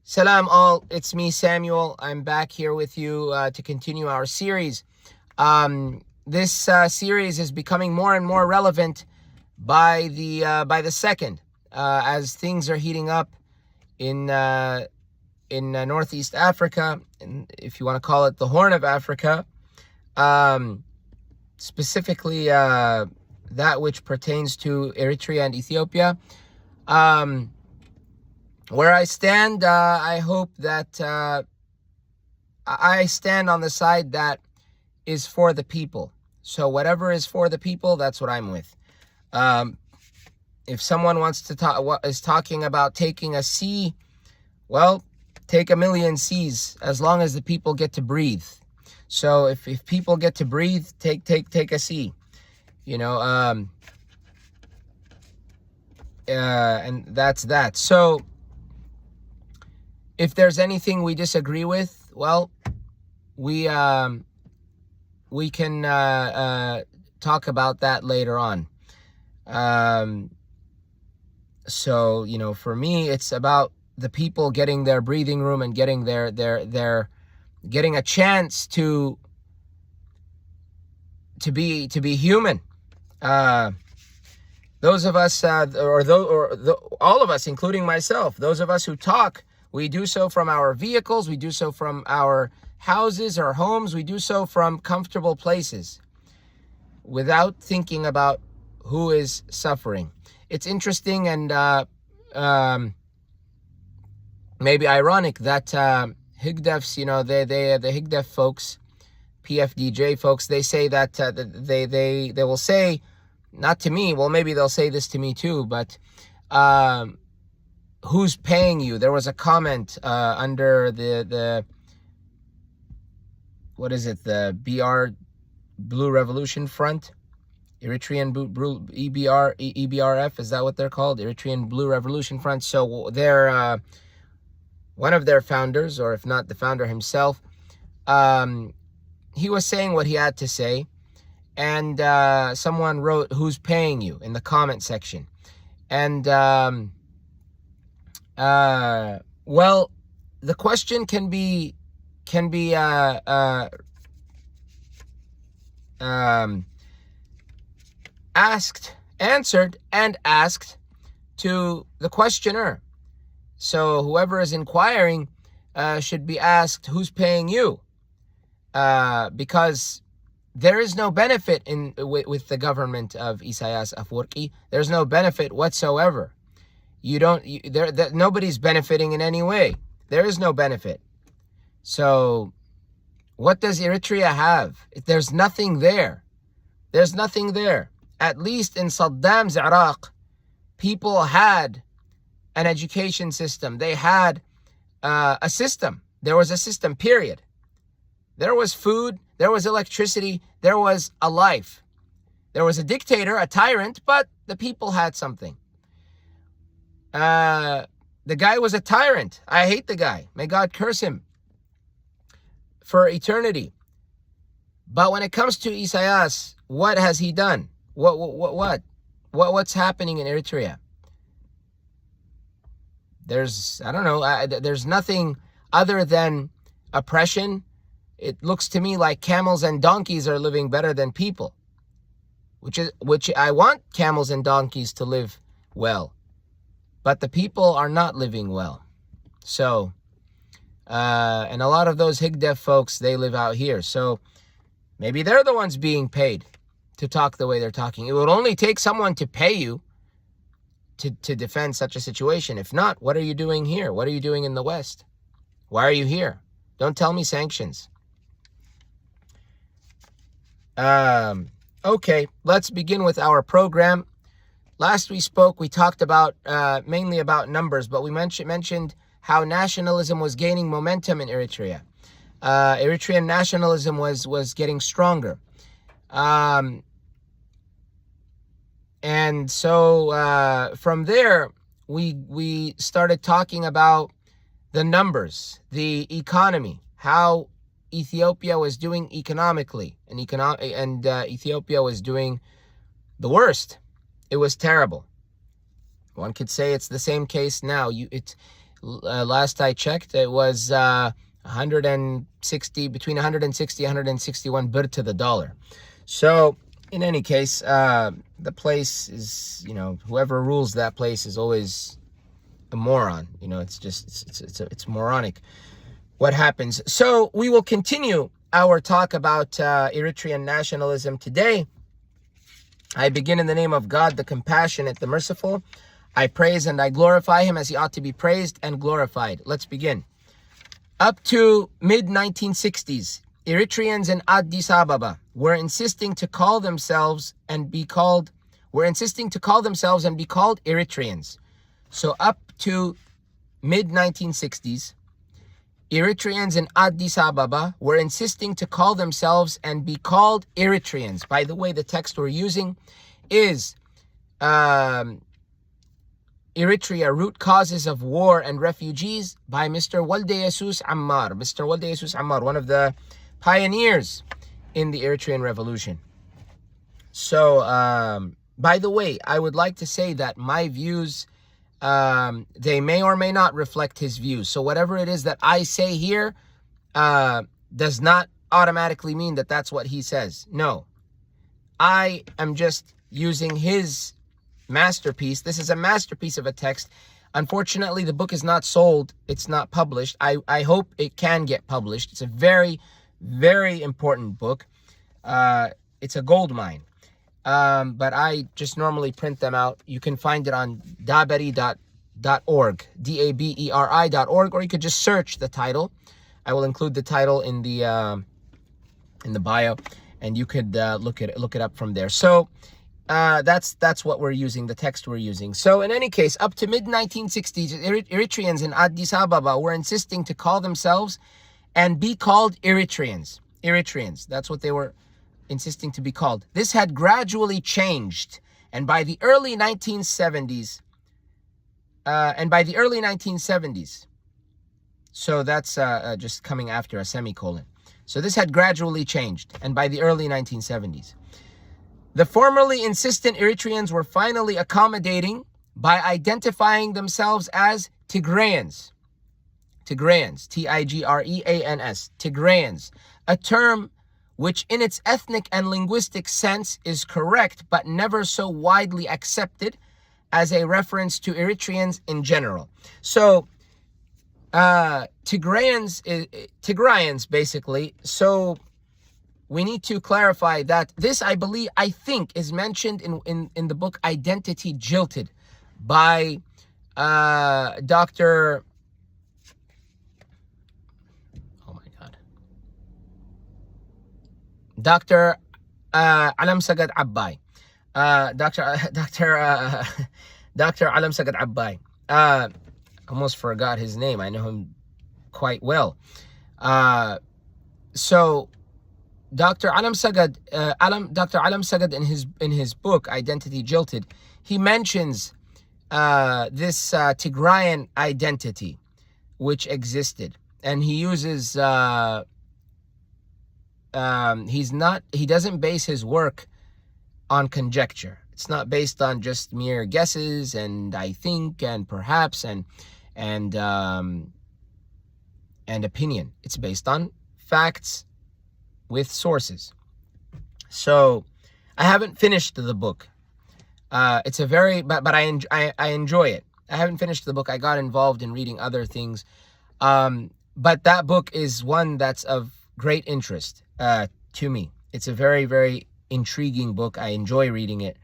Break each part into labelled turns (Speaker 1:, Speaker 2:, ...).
Speaker 1: Salam all, it's me Samuel. I'm back here with you to continue our series. This series is becoming more and more relevant by the second as things are heating up in Northeast Africa, and if you want to call it the Horn of Africa, specifically that which pertains to Eritrea and Ethiopia. Where I stand, I hope that I stand on the side that is for the people. So whatever is for the people, that's what I'm with. If someone wants to is talking about taking a sea, well, take a million seas as long as the people get to breathe. So if people get to breathe, take a sea, and that's that. So if there's anything we disagree with, well, we can talk about that later on. So for me, it's about the people getting their breathing room and getting their getting a chance to be human. Those of us, all of us, including myself, those of us who talk, we do so from our vehicles, we do so from our houses, our homes, we do so from comfortable places without thinking about who is suffering. It's interesting and maybe ironic that Higdefs, the Higdef folks, PFDJ folks, they say that they will say, not to me, well, maybe they'll say this to me too, but who's paying you? There was a comment under the what is it, the BR Blue Revolution Front, Eritrean EBRF, is that what they're called? Eritrean Blue Revolution Front. So they're one of their founders, or if not the founder himself, he was saying what he had to say, and someone wrote, "Who's paying you?" in the comment section, and well, the question can be answered and asked to the questioner. So whoever is inquiring should be asked, "Who's paying you?" Because there is no benefit with the government of Isaias Afwerki. There's no benefit whatsoever. Nobody's benefiting in any way. There is no benefit. So what does Eritrea have? There's nothing there. There's nothing there. At least in Saddam's Iraq, people had an education system. They had a system. There was a system, period. There was food. There was electricity. There was a life. There was a dictator, a tyrant, but the people had something. The guy was a tyrant. I hate the guy. May God curse him for eternity. But when it comes to Isaias, what has he done? What's happening in Eritrea? There's nothing other than oppression. It looks to me like camels and donkeys are living better than people, which I want camels and donkeys to live well, but the people are not living well. So, and a lot of those Higdef folks, they live out here. So maybe they're the ones being paid to talk the way they're talking. It would only take someone to pay you to defend such a situation. If not, what are you doing here? What are you doing in the West? Why are you here? Don't tell me sanctions. Okay, let's begin with our program. Last we spoke, we talked about mainly about numbers, but we mentioned how nationalism was gaining momentum in Eritrea. Eritrean nationalism was getting stronger. And so from there, we started talking about the numbers, the economy, how Ethiopia was doing economically, and Ethiopia was doing the worst. It was terrible. One could say it's the same case now. Last I checked, it was 160, between 160 161 birr to the dollar. So in any case, the place is, whoever rules that place is always a moron. It's just it's moronic what happens. So we will continue our talk about Eritrean nationalism today. I begin in the name of God, the compassionate, the merciful. I praise and I glorify him as he ought to be praised and glorified. Let's begin. Up to mid-1960s, Eritreans in Addis Ababa were insisting to call themselves and be called Eritreans. So up to mid-1960s, Eritreans in Addis Ababa were insisting to call themselves and be called Eritreans. By the way, the text we're using is Eritrea, Root Causes of War and Refugees by Mr. Walde Jesus Ammar. Mr. Walde Jesus Ammar, one of the pioneers in the Eritrean Revolution. So, by the way, I would like to say that my views, they may or may not reflect his views. So whatever it is that I say here does not automatically mean that that's what he says. No, I am just using his masterpiece. This is a masterpiece of a text. Unfortunately, the book is not sold. It's not published. I hope it can get published. It's a very, very important book. It's a gold mine. But I just normally print them out. You can find it on daberi.org, daberi.org, or you could just search the title. I will include the title in the bio, and you could look it up from there. So that's what we're using, the text we're using. So in any case, up to mid-1960s, Eritreans in Addis Ababa were insisting to call themselves and be called Eritreans. Eritreans, that's what they were insisting to be called. This had gradually changed, and by the early 1970s, so that's just coming after a semicolon. So this had gradually changed, and by the early 1970s, the formerly insistent Eritreans were finally accommodating by identifying themselves as Tigrayans. Tigrayans, Tigreans, Tigrayans, a term which in its ethnic and linguistic sense is correct, but never so widely accepted as a reference to Eritreans in general. So, Tigrayans basically. So, we need to clarify that this, I think, is mentioned in the book Identity Jilted by Dr. Dr. Alam Sagad Abbay. Dr. Alam Sagad Abbay. Almost forgot his name. I know him quite well. So Dr. Alam Sagad in his book Identity Jilted, he mentions this Tigrayan identity which existed, and he uses he doesn't base his work on conjecture. It's not based on just mere guesses and I think and perhaps and opinion. It's based on facts with sources. So I haven't finished the book. It's a very but I enjoy it. I haven't finished the book. I got involved in reading other things. But that book is one that's of great interest to me. It's a very, very intriguing book. I enjoy reading it.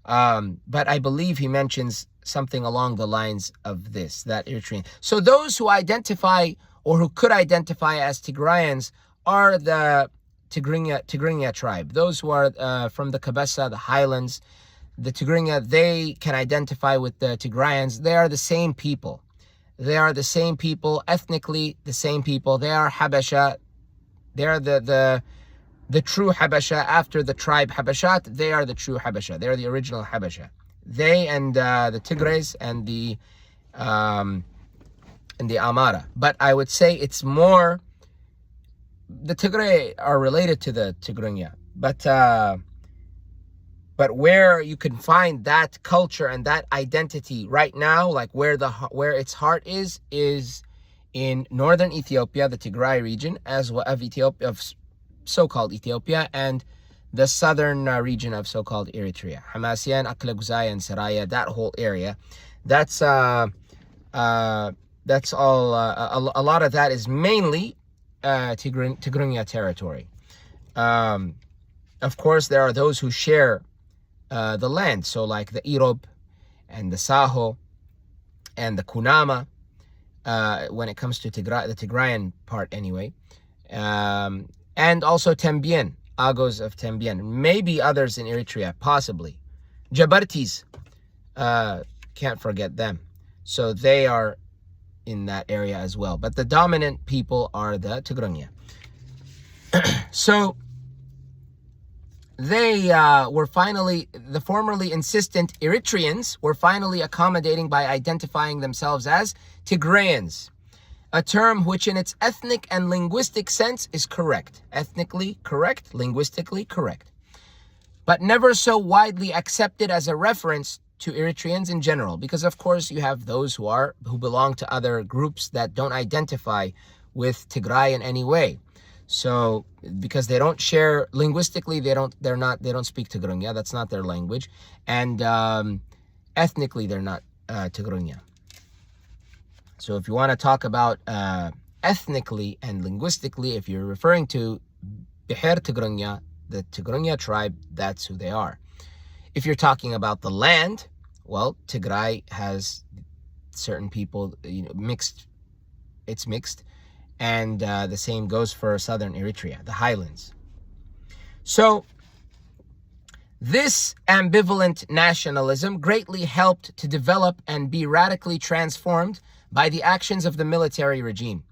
Speaker 1: But I believe he mentions something along the lines of this, that Eritrean. So those who identify or who could identify as Tigrayans are the Tigrinya tribe. Those who are from the Kabesa, the highlands, the Tigrinya, they can identify with the Tigrayans. They are the same people. They are the same people, ethnically the same people. They are Habasha. They are the true Habasha after the tribe Habashat. They are the true Habasha. They are the original Habasha. They and the Tigrays and the Amara. But I would say it's more, the Tigray are related to the Tigrinya. But But where you can find that culture and that identity right now, like where its heart is in northern Ethiopia, the Tigray region, as well of Ethiopia, of so-called Ethiopia, and the southern region of so-called Eritrea, Hamasien, Aklaguzai, and Saraya. That whole area, that's all. A lot of that is mainly Tigrinya territory. Of course, there are those who share the land, so like the Irob and the Saho and the Kunama, when it comes to Tigray, the Tigrayan part anyway, and also Tembien, Agos of Tembien, maybe others in Eritrea, possibly. Jabartis, can't forget them. So they are in that area as well. But the dominant people are the Tigrinya. So they were finally, the formerly insistent Eritreans were finally accommodating by identifying themselves as Tigrayans, a term which in its ethnic and linguistic sense is correct. Ethnically correct, linguistically correct, but never so widely accepted as a reference to Eritreans in general, because of course you have those who belong to other groups that don't identify with Tigray in any way. So because they don't share linguistically, they don't speak Tigrinya. That's not their language, and ethnically they're not Tigrinya. So if you want to talk about ethnically and linguistically, if you're referring to Biher Tigrinya, the Tigrinya tribe, that's who they are. If you're talking about the land, well, Tigray has certain people, mixed. It's mixed. And the same goes for southern Eritrea, the highlands. So this ambivalent nationalism greatly helped to develop and be radically transformed by the actions of the military regime.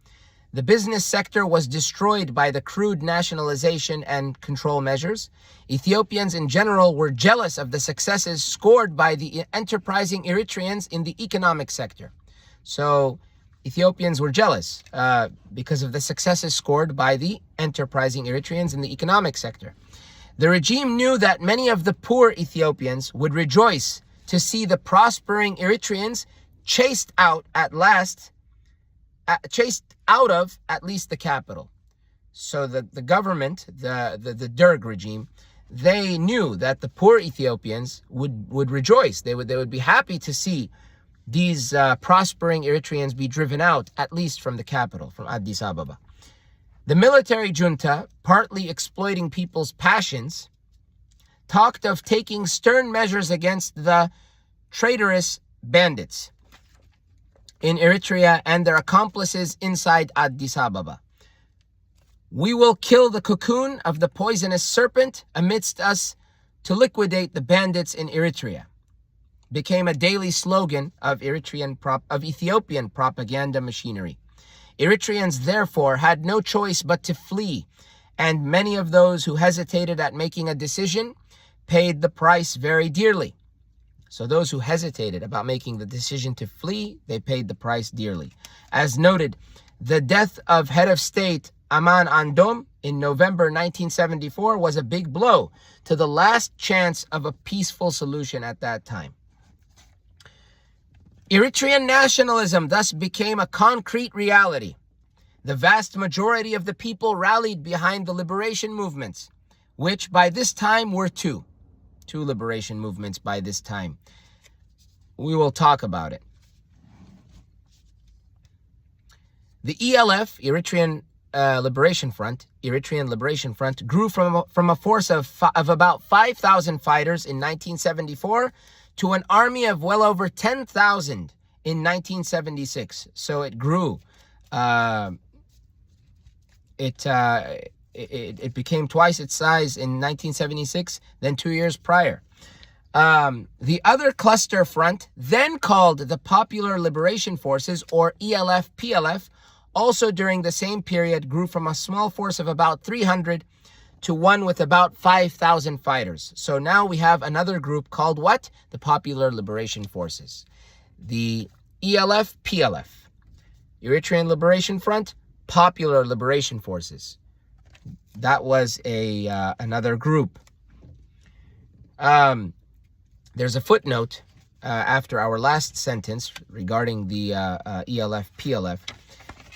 Speaker 1: The business sector was destroyed by the crude nationalization and control measures. Ethiopians in general were jealous of the successes scored by the enterprising Eritreans in the economic sector. So Ethiopians were jealous because of the successes scored by the enterprising Eritreans in the economic sector. The regime knew that many of the poor Ethiopians would rejoice to see the prospering Eritreans chased out of at least the capital. So the government, the Derg regime, they knew that the poor Ethiopians would rejoice. They would be happy to see these prospering Eritreans be driven out, at least from the capital, from Addis Ababa. The military junta, partly exploiting people's passions, talked of taking stern measures against the traitorous bandits in Eritrea and their accomplices inside Addis Ababa. We will kill the cocoon of the poisonous serpent amidst us to liquidate the bandits in Eritrea, became a daily slogan of Ethiopian propaganda machinery. Eritreans therefore had no choice but to flee, and many of those who hesitated at making a decision paid the price very dearly. So those who hesitated about making the decision to flee, they paid the price dearly. As noted, the death of head of state Aman Andom in November 1974 was a big blow to the last chance of a peaceful solution at that time. Eritrean nationalism thus became a concrete reality. The vast majority of the people rallied behind the liberation movements, which by this time were two liberation movements by this time. We will talk about it. The ELF, Eritrean Liberation Front, grew from a force of about 5,000 fighters in 1974 to an army of well over 10,000 in 1976. So it grew. It became twice its size in 1976 than 2 years prior. The other cluster front, then called the Popular Liberation Forces, or ELF-PLF, also during the same period grew from a small force of about 300 to one with about 5,000 fighters. So now we have another group called what? The Popular Liberation Forces. The ELF-PLF, Eritrean Liberation Front, Popular Liberation Forces. That was another group. There's a footnote after our last sentence regarding the ELF, PLF.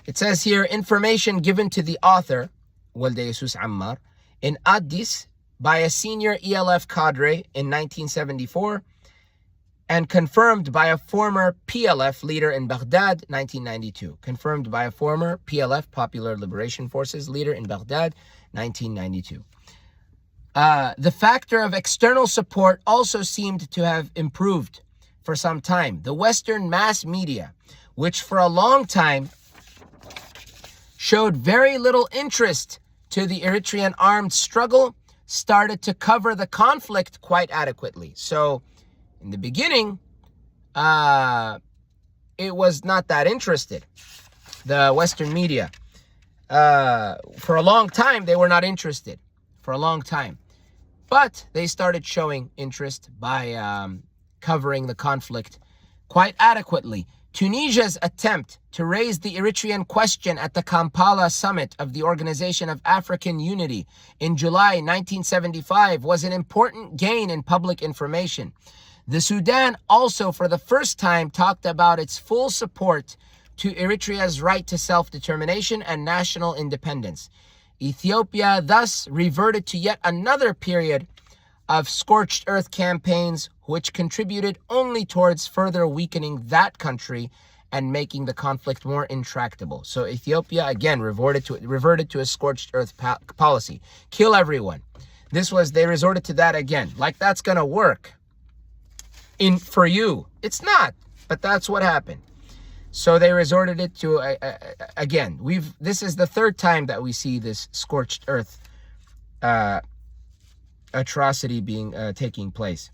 Speaker 1: It says here, information given to the author, Walde Jesus Ammar, in Addis by a senior ELF cadre in 1974 and confirmed by a former PLF leader in Baghdad, 1992. Confirmed by a former PLF, Popular Liberation Forces leader in Baghdad, 1992. The factor of external support also seemed to have improved for some time. The Western mass media, which for a long time showed very little interest to the Eritrean armed struggle, started to cover the conflict quite adequately. So in the beginning, it was not that interested. The Western media, for a long time, they were not interested. For a long time. But they started showing interest by covering the conflict quite adequately. Tunisia's attempt to raise the Eritrean question at the Kampala summit of the Organization of African Unity in July 1975 was an important gain in public information. The Sudan also, for the first time, talked about its full support to Eritrea's right to self-determination and national independence. Ethiopia thus reverted to yet another period of scorched earth campaigns, which contributed only towards further weakening that country and making the conflict more intractable. So Ethiopia, again, reverted to a scorched earth policy. Kill everyone. They resorted to that again. Like that's going to work for you. It's not, but that's what happened. So they resorted it to, again, this is the third time that we see this scorched earth atrocity taking place.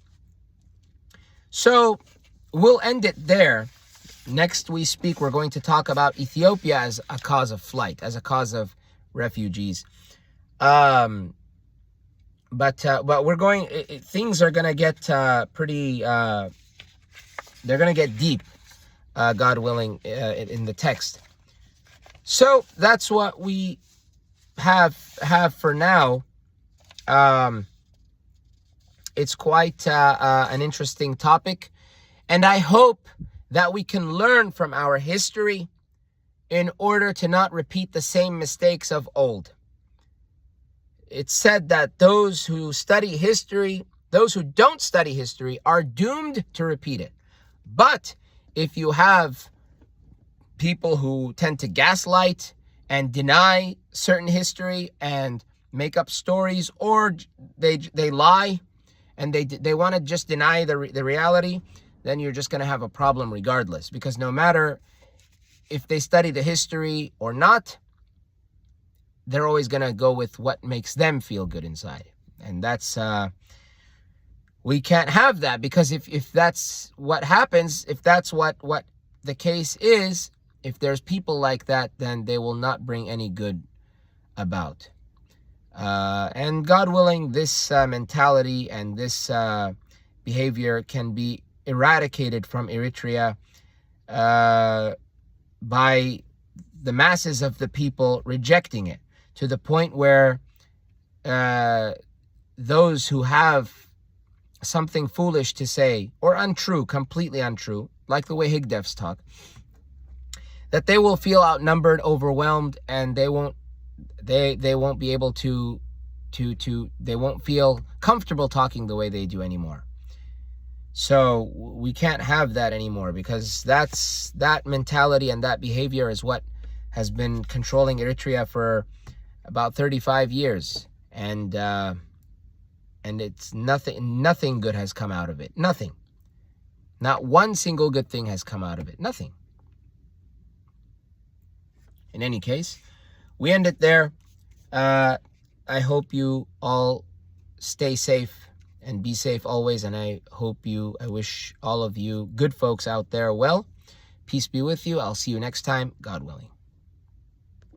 Speaker 1: So we'll end it there. Next we speak, we're going to talk about Ethiopia as a cause of flight, as a cause of refugees. But we're going, things are going to get pretty, they're going to get deep, God willing, in the text. So that's what we have for now. It's quite an interesting topic, and I hope that we can learn from our history in order to not repeat the same mistakes of old. It's said that those who study history, those who don't study history, are doomed to repeat it. But if you have people who tend to gaslight and deny certain history and make up stories, or they lie and they want to just deny the reality, then you're just going to have a problem regardless, because no matter if they study the history or not, they're always going to go with what makes them feel good inside. And that's we can't have that, because if that's what happens, if that's what the case is, if there's people like that, then they will not bring any good about. And God willing, this mentality and this behavior can be eradicated from Eritrea by the masses of the people rejecting it, to the point where those who have something foolish to say, or untrue, completely untrue, like the way Higdefs talk, that they will feel outnumbered, overwhelmed, and they won't be able to they won't feel comfortable talking the way they do anymore. So we can't have that anymore, because that mentality and that behavior is what has been controlling Eritrea for about 35 years, and it's nothing good has come out of it. Nothing. Not one single good thing has come out of it. Nothing. In any case, we end it there. I hope you all stay safe and be safe always. And I wish all of you good folks out there well. Peace be with you. I'll see you next time, God willing.